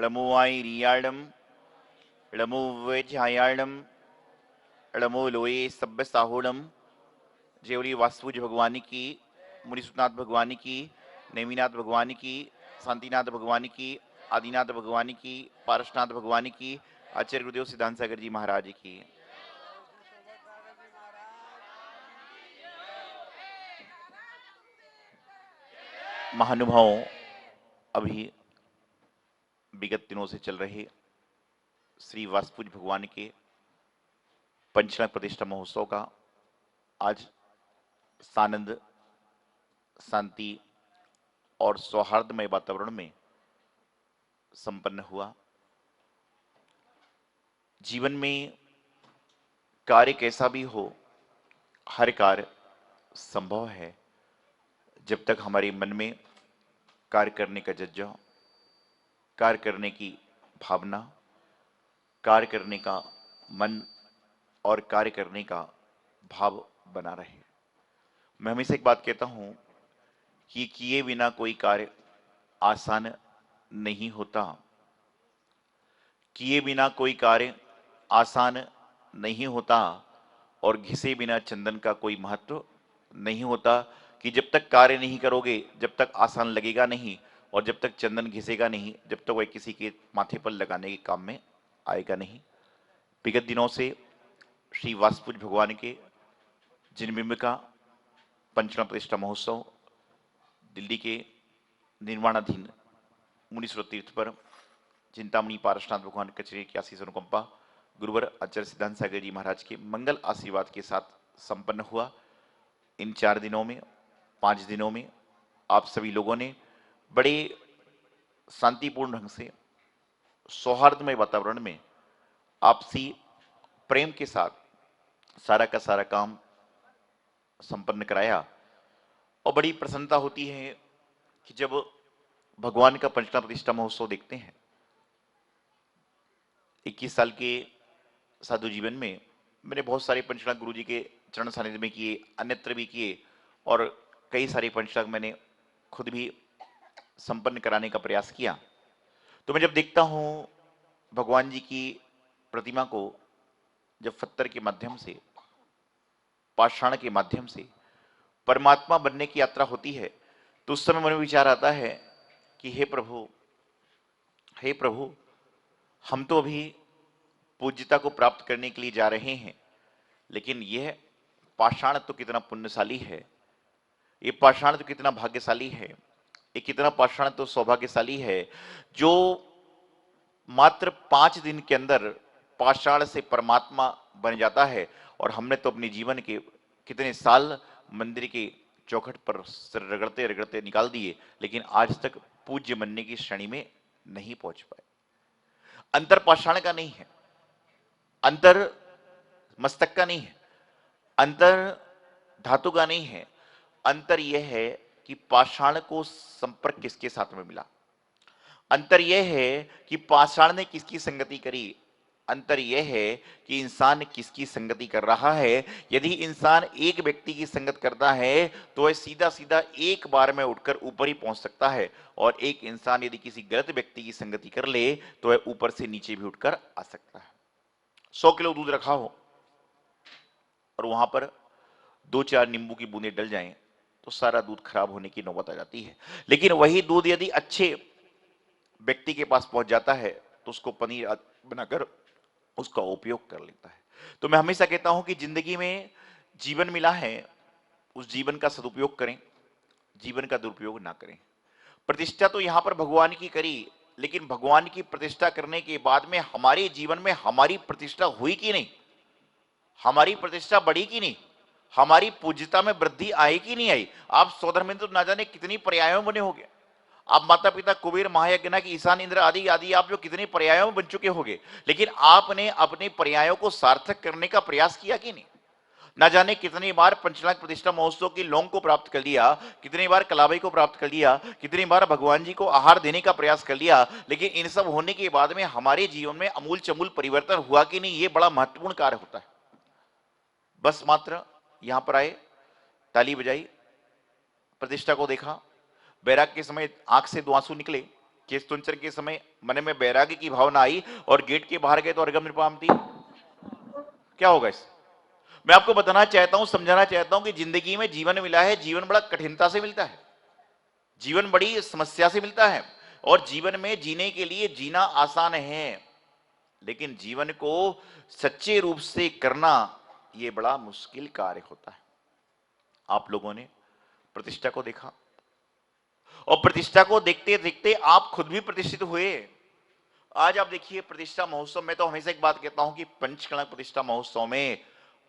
ळमुवाईरियाळम ळमुवेझायाळम ळमुलोए सब्य साहोड़म। जेवरी वास्तुज भगवान की, मुनिसुनाथ भगवान की, नेमिनाथ भगवान की, शांतिनाथ भगवान की, आदिनाथ भगवान की, पारसनाथ भगवान की, आचार्य गुरुदेव सिद्धांत सागर जी महाराज की। महानुभावों, अभी विगत दिनों से चल रहे श्री वास्तुज भगवान के पंचनाग प्रतिष्ठा महोत्सव का आज सानंद, शांति और सौहार्दमय वातावरण में संपन्न हुआ। जीवन में कार्य कैसा भी हो, हर कार्य संभव है जब तक हमारे मन में कार्य करने का जज्बा, कार्य करने की भावना, कार्य करने का मन और कार्य करने का भाव बना रहे। मैं हमेशा एक बात कहता हूं कि किए बिना कोई कार्य आसान नहीं होता। किए बिना कोई कार्य आसान नहीं होता और घिसे बिना चंदन का कोई महत्व नहीं होता। कि जब तक कार्य नहीं करोगे, जब तक आसान लगेगा नहीं, और जब तक चंदन घिसेगा नहीं, जब तक वह किसी के माथे पर लगाने के काम में आएगा नहीं। विगत दिनों से श्री वास्तुज भगवान के जिनबिंब का पंचनाग प्रतिष्ठा महोत्सव दिल्ली के निर्माणाधीन मुनीश्वर तीर्थ पर चिंतामणि पारसनाथ भगवान कचरे की आशीष अनुकंपा गुरुवर आचार्य सिद्धांत सागर जी महाराज के मंगल आशीर्वाद के साथ संपन्न हुआ। इन 4 दिनों में, 5 दिनों में आप सभी लोगों ने बड़े शांतिपूर्ण ढंग से, सौहार्दमय वातावरण में, आपसी प्रेम के साथ सारा का सारा काम संपन्न कराया। और बड़ी प्रसन्नता होती है कि जब भगवान का पंचनाग प्रतिष्ठा महोत्सव देखते हैं। 21 साल के साधु जीवन में मैंने बहुत सारे पंचनाग गुरु जी के चरण सानिध्य में किए, अन्यत्र भी किए, और कई सारे पंचनाग मैंने खुद भी संपन्न कराने का प्रयास किया। तो मैं जब देखता हूं भगवान जी की प्रतिमा को, जब पत्थर के माध्यम से, पाषाण के माध्यम से परमात्मा बनने की यात्रा होती है, तो उस समय मन में विचार आता है कि हे प्रभु, हे प्रभु, हम तो अभी पूज्यता को प्राप्त करने के लिए जा रहे हैं, लेकिन यह पाषाण तो कितना पुण्यशाली है, ये पाषाण तो कितना भाग्यशाली है, ये कितना पाषाण तो सौभाग्यशाली है जो मात्र 5 दिन के अंदर पाषाण से परमात्मा बन जाता है। और हमने तो अपने जीवन के कितने साल मंदिर के चौखट पर सिर रगड़ते रगड़ते निकाल दिए, लेकिन आज तक पूज्य बनने की श्रेणी में नहीं पहुंच पाए। अंतर पाषाण का नहीं है, अंतर मस्तक का नहीं है, अंतर धातु का नहीं है। अंतर यह है कि पाषाण को संपर्क किसके साथ में मिला। अंतर यह है कि पाषाण ने किसकी संगति करी। अंतर यह है कि इंसान किसकी संगति कर रहा है। यदि इंसान एक व्यक्ति की संगत करता है तो वह सीधा सीधा एक बार में उठकर ऊपर ही पहुंच सकता है, और एक इंसान यदि किसी गलत व्यक्ति की संगति कर ले तो वह ऊपर से नीचे भी उठकर आ सकता है। 100 किलो दूध रखा हो और वहां पर 2-4 नींबू की बूंदें डल जाएं तो सारा दूध खराब होने की नौबत आ जाती है। लेकिन वही दूध यदि अच्छे व्यक्ति के पास पहुंच जाता है तो उसको पनीर बनाकर उसका उपयोग कर लेता है। तो मैं हमेशा कहता हूं कि जिंदगी में जीवन मिला है, उस जीवन का सदुपयोग करें, जीवन का दुरुपयोग ना करें। प्रतिष्ठा तो यहां पर भगवान की करी, लेकिन भगवान की प्रतिष्ठा करने के बाद में हमारे जीवन में हमारी प्रतिष्ठा हुई कि नहीं, हमारी प्रतिष्ठा बढ़ी कि नहीं, हमारी पूज्यता में वृद्धि आई कि नहीं आई। आप सौधर्मेंद्र तो ना जाने कितनी पर्यायों बने होंगे, आप माता पिता कुबेर महायज्ञ की ईशान इंद्र आदि आदि आप जो कितने पर्यायों में बन चुके होंगे, लेकिन आपने अपने पर्यायों को सार्थक करने का प्रयास किया कि नहीं। ना जाने कितनी बार पंचनाग प्रतिष्ठा महोत्सव की लौंग को प्राप्त कर लिया, कितनी बार कलाबाई को प्राप्त कर लिया, कितनी बार भगवान जी को आहार देने का प्रयास कर लिया, लेकिन इन सब होने के बाद में हमारे जीवन में अमूल चमूल परिवर्तन हुआ कि नहीं, ये बड़ा महत्वपूर्ण कार्य होता है। बस मात्र यहां पर आए, ताली बजाई, प्रतिष्ठा को देखा, बैराग के समय आंख से 2 आंसू निकले, केस्तुंचन के समय मन में वैराग्य की भावना आई और गेट के बाहर गए तो अर्घम निपाम थी, क्या होगा इस? मैं आपको बताना चाहता हूं, समझाना चाहता हूं कि जिंदगी में जीवन मिला है, जीवन बड़ा कठिनता से मिलता है, जीवन बड़ी समस्या से मिलता है। और जीवन में जीने के लिए जीना आसान है, लेकिन जीवन को सच्चे रूप से करना यह बड़ा मुश्किल कार्य होता है। आप लोगों ने प्रतिष्ठा को देखा और प्रतिष्ठा को देखते देखते आप खुद भी प्रतिष्ठित हुए। आज आप देखिए प्रतिष्ठा महोत्सव में, तो हमेशा एक बात कहता हूं कि पंचकणक प्रतिष्ठा महोत्सव में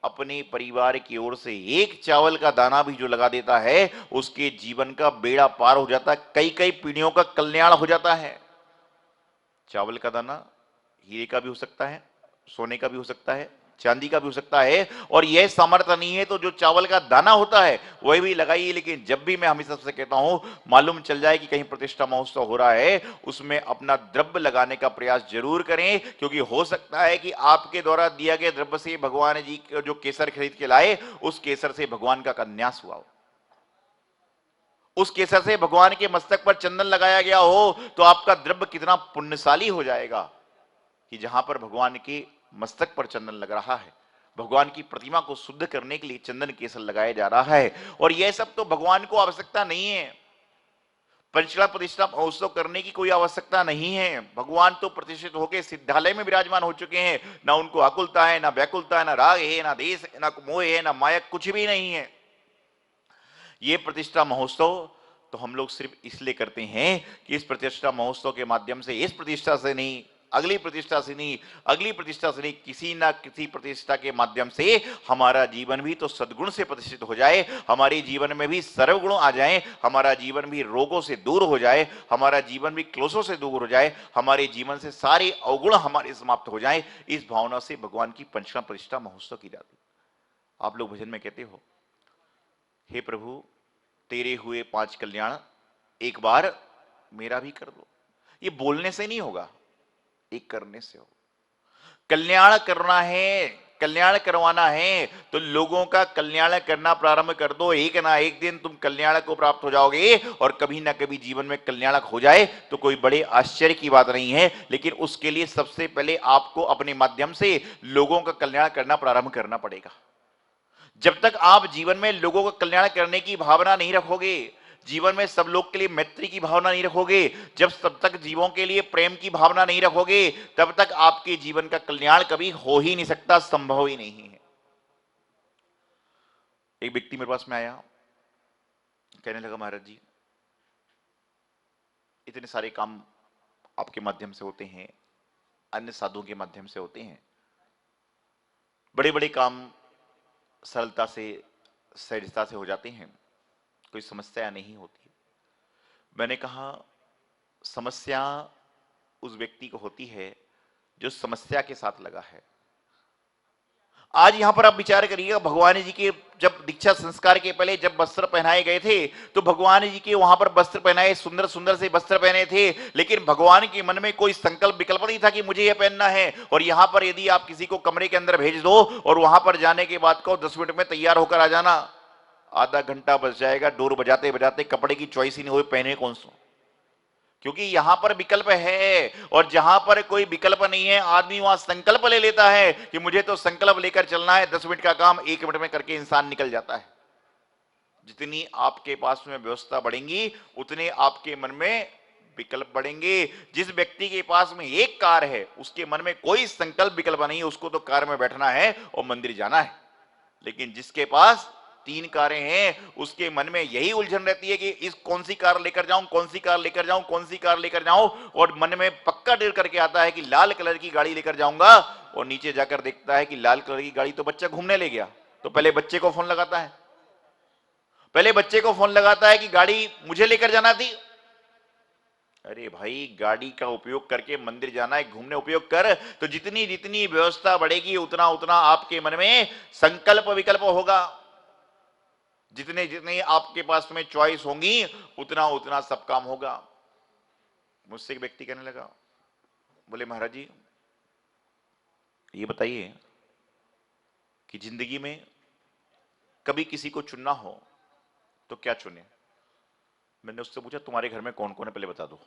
अपने परिवार की ओर से एक चावल का दाना भी जो लगा देता है, उसके जीवन का बेड़ा पार हो जाता है, कई कई पीढ़ियों का कल्याण हो जाता है। चावल का दाना हीरे का भी हो सकता है, सोने का भी हो सकता है, चांदी का भी हो सकता है, और यह सामर्थ्य नहीं है तो जो चावल का दाना होता है वही भी लगाइए। लेकिन जब भी मैं हमेशा से कहता हूं, मालूम चल जाए कि कहीं प्रतिष्ठा महोत्सव हो रहा है, उसमें अपना द्रव्य लगाने का प्रयास जरूर करें, क्योंकि हो सकता है कि आपके द्वारा दिया गया द्रव्य से भगवान जी जो केसर खरीद के लाए, उस केसर से भगवान का कन्यास हुआ हो, उस केसर से भगवान के मस्तक पर चंदन लगाया गया हो, तो आपका द्रव्य कितना पुण्यशाली हो जाएगा कि जहां पर भगवान के मस्तक पर चंदन लग रहा है, भगवान की प्रतिमा को शुद्ध करने के लिए चंदन केसर लगाया जा रहा है। और यह सब तो भगवान को आवश्यकता नहीं है, पंचकला प्रतिष्ठा महोत्सव करने की कोई आवश्यकता नहीं है। भगवान तो प्रतिष्ठित होकर सिद्धालय में विराजमान हो चुके हैं, ना उनको आकुलता है, ना व्याकुलता है, ना राग है, ना देश है, ना मोह है, ना माया, कुछ भी नहीं है। ये प्रतिष्ठा महोत्सव तो हम लोग सिर्फ इसलिए करते हैं कि इस प्रतिष्ठा महोत्सव के माध्यम से, इस प्रतिष्ठा से नहीं, अगली प्रतिष्ठा से नहीं, अगली प्रतिष्ठा से नहीं, किसी ना किसी प्रतिष्ठा के माध्यम से हमारा जीवन भी तो सद्गुण से प्रतिष्ठित हो जाए, हमारे जीवन में भी सर्वगुण आ जाए, हमारा जीवन भी रोगों से दूर हो जाए, हमारा जीवन भी क्लेशों से दूर हो जाए, हमारे जीवन से सारे अवगुण हमारे समाप्त हो जाए। इस भावना से भगवान की पंचकला प्रतिष्ठा महोत्सव की जाती। आप लोग भजन में कहते हो, हे प्रभु तेरे हुए 5 कल्याण एक बार मेरा भी कर दो। ये बोलने से नहीं होगा, एक करने से हो। कल्याण करना है, कल्याण करवाना है, तो लोगों का कल्याण करना प्रारंभ कर दो। एक ना एक दिन तुम कल्याण को प्राप्त हो जाओगे, और कभी ना कभी जीवन में कल्याणक हो जाए तो कोई बड़े आश्चर्य की बात नहीं है। लेकिन उसके लिए सबसे पहले आपको अपने माध्यम से लोगों का कल्याण करना प्रारंभ करना पड़ेगा। जब तक आप जीवन में लोगों का कल्याण करने की भावना नहीं रखोगे, जीवन में सब लोग के लिए मैत्री की भावना नहीं रखोगे, जब तब तक जीवों के लिए प्रेम की भावना नहीं रखोगे, तब तक आपके जीवन का कल्याण कभी हो ही नहीं सकता, संभव ही नहीं है। एक व्यक्ति मेरे पास में आया, कहने लगा महाराज जी इतने सारे काम आपके माध्यम से होते हैं, अन्य साधुओं के माध्यम से होते हैं, बड़े बड़े काम सरलता से सहजता से हो जाते हैं, कोई समस्या नहीं होती। मैंने कहा समस्या उस व्यक्ति को होती है जो समस्या के साथ लगा है। आज यहां पर आप विचार करिएगा, भगवान जी के जब दीक्षा संस्कार के पहले जब वस्त्र पहनाए गए थे, तो भगवान जी के वहां पर वस्त्र पहनाए, सुंदर सुंदर से वस्त्र पहने थे, लेकिन भगवान के मन में कोई संकल्प विकल्प नहीं था कि मुझे यह पहनना है। और यहां पर यदि आप किसी को कमरे के अंदर भेज दो और वहां पर जाने के बाद को 10 मिनट में तैयार होकर आ जाना, आधा घंटा बच जाएगा, डोर बजाते बजाते, कपड़े की चॉइस ही नहीं हुई पहने कौन सा, क्योंकि यहां पर विकल्प है। और जहां पर कोई विकल्प नहीं है, आदमी वहां संकल्प ले लेता है कि मुझे तो संकल्प लेकर चलना है, 10 मिनट का काम 1 मिनट में करके इंसान निकल जाता है। जितनी आपके पास में व्यवस्था बढ़ेंगी, उतने आपके मन में विकल्प बढ़ेंगे। जिस व्यक्ति के पास में एक कार है, उसके मन में कोई संकल्प विकल्प नहीं है, उसको तो कार में बैठना है और मंदिर जाना है। लेकिन जिसके पास 3 कारें हैं, उसके मन में यही उलझन रहती है कि इस कौन सी कार लेकर जाऊं, कौन सी कार लेकर जाऊं, कौन सी कार लेकर जाऊं, और मन में पक्का डेढ़ करके आता है कि लाल कलर की गाड़ी लेकर जाऊंगा, और नीचे जाकर देखता है कि लाल कलर की गाड़ी तो बच्चा घूमने ले गया। तो पहले बच्चे को फोन लगाता है, पहले बच्चे को फोन लगाता है कि गाड़ी मुझे लेकर जाना थी। अरे भाई, गाड़ी का उपयोग करके मंदिर जाना है, घूमने उपयोग कर। तो जितनी जितनी व्यवस्था बढ़ेगी, उतना उतना आपके मन में संकल्प विकल्प होगा। जितने जितने आपके पास में चॉइस होंगी, उतना उतना सब काम होगा। मुझसे एक व्यक्ति कहने लगा, बोले महाराज जी ये बताइए कि जिंदगी में कभी किसी को चुनना हो तो क्या चुने। मैंने उससे पूछा तुम्हारे घर में कौन कौन है, पहले बता दो।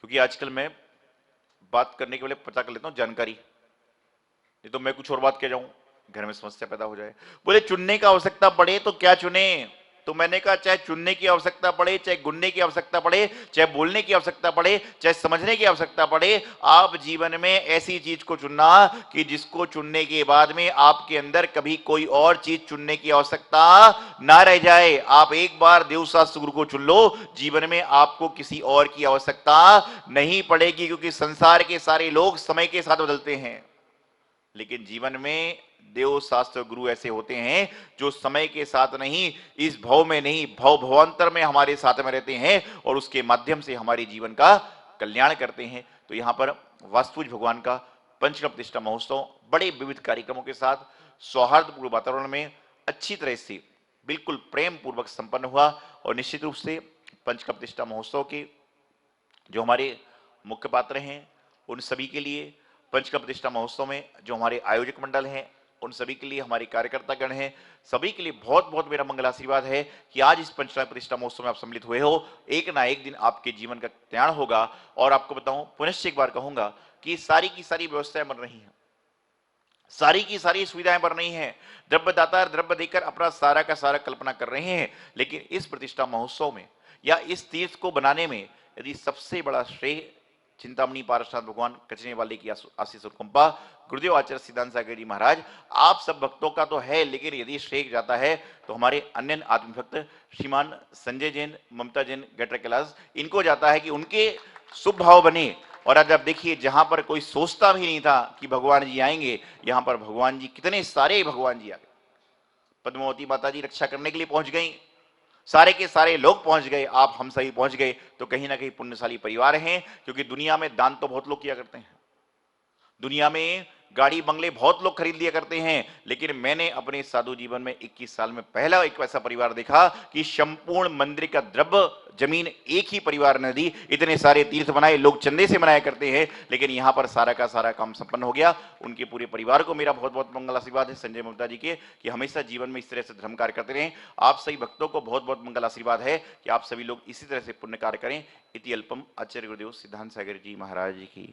क्योंकि आजकल मैं बात करने के पहले पता कर लेता हूं जानकारी, नहीं तो मैं कुछ और बात कह जाऊं, घर में समस्या पैदा हो जाए। बोले चुनने का आवश्यकता पड़े तो क्या चुने? तो मैंने कहा चाहे चुनने की आवश्यकता पड़े, चाहे गुनने की आवश्यकता पड़े, चाहे बोलने की आवश्यकता पड़े, चाहे समझने की आवश्यकता पड़े, आप जीवन में ऐसी चीज को चुनना कि जिसको चुनने के बाद में आपके अंदर कभी कोई और चीज चुनने की आवश्यकता ना रह जाए। आप एक बार देवशास्त्र गुरु को चुन लो, जीवन में आपको किसी और की आवश्यकता नहीं पड़ेगी, क्योंकि संसार के सारे लोग समय के साथ बदलते हैं, लेकिन जीवन में देव शास्त्र गुरु ऐसे होते हैं जो समय के साथ नहीं, इस भव में नहीं, भव भवांतर में हमारे साथ में रहते हैं और उसके माध्यम से हमारे जीवन का कल्याण करते हैं। तो यहां पर वास्तुज भगवान का पंचकर्म प्रतिष्ठा महोत्सव बड़े विविध कार्यक्रमों के साथ सौहार्दपूर्ण वातावरण में अच्छी तरह से बिल्कुल प्रेम पूर्वक संपन्न हुआ। और निश्चित रूप से पंचकर्म प्रतिष्ठा महोत्सव के जो हमारे मुख्य पात्र हैं उन सभी के लिए, पंचकर्म प्रतिष्ठा महोत्सव में जो हमारे आयोजक मंडल हैं उन सभी के लिए, हमारे कार्यकर्ता गण हैं, सभी के लिए बहुत बहुत मेरा मंगल आशीर्वाद है कि आज इस पंचकर्म प्रतिष्ठा महोत्सव में आप सम्मिलित हुए हो। एक ना एक दिन आपके जीवन का कल्याण होगा। और आपको बताऊं, पुनश्च एक बार कहूंगा कि सारी की सारी व्यवस्थाएं बन रही हैं, सारी की सारी सुविधाएं बन रही हैं, द्रव्यदाता द्रव्य देकर अपना सारा का सारा कल्पना कर रहे हैं। लेकिन इस प्रतिष्ठा महोत्सव में या इस तीर्थ को बनाने में यदि सबसे बड़ा श्रेय चिंतामणि पार्षद भगवान कचने वाले की आशीष और कृपा, गुरुदेव आचार्य सिद्धांत सागर जी महाराज, आप सब भक्तों का तो है, लेकिन यदि श्रेय जाता है तो हमारे अन्य आत्मभक्त श्रीमान संजय जैन, ममता जैन, गटर कैलाश, इनको जाता है कि उनके शुभ भाव बने। और आज आप देखिए, जहां पर कोई सोचता भी नहीं था कि भगवान जी आएंगे, यहां पर भगवान जी, कितने सारे भगवान जी आ गए। पद्मावती माता जी रक्षा करने के लिए पहुंच गई, सारे के सारे लोग पहुंच गए, आप हम सभी पहुंच गए, तो कहीं ना कहीं पुण्यशाली परिवार हैं। क्योंकि दुनिया में दान तो बहुत लोग किया करते हैं, दुनिया में गाड़ी बंगले बहुत लोग खरीद लिया करते हैं, लेकिन मैंने अपने साधु जीवन में 21 साल में पहला एक ऐसा परिवार देखा कि संपूर्ण मंदिर का द्रव्य जमीन एक ही परिवार ने दी। इतने सारे तीर्थ बनाए, लोग चंदे से बनाया करते हैं, लेकिन यहां पर सारा का सारा काम संपन्न हो गया। उनके पूरे परिवार को मेरा बहुत बहुत मंगल आशीर्वाद है, संजय ममता जी के, कि हमेशा जीवन में इस तरह से धर्म कार्य करते रहें। आप सभी भक्तों को बहुत बहुत मंगल आशीर्वाद है कि आप सभी लोग इसी तरह से पुण्य कार्य करें। इति अल्पम। आचार्य गुरुदेव सिद्धांत सागर जी महाराज की।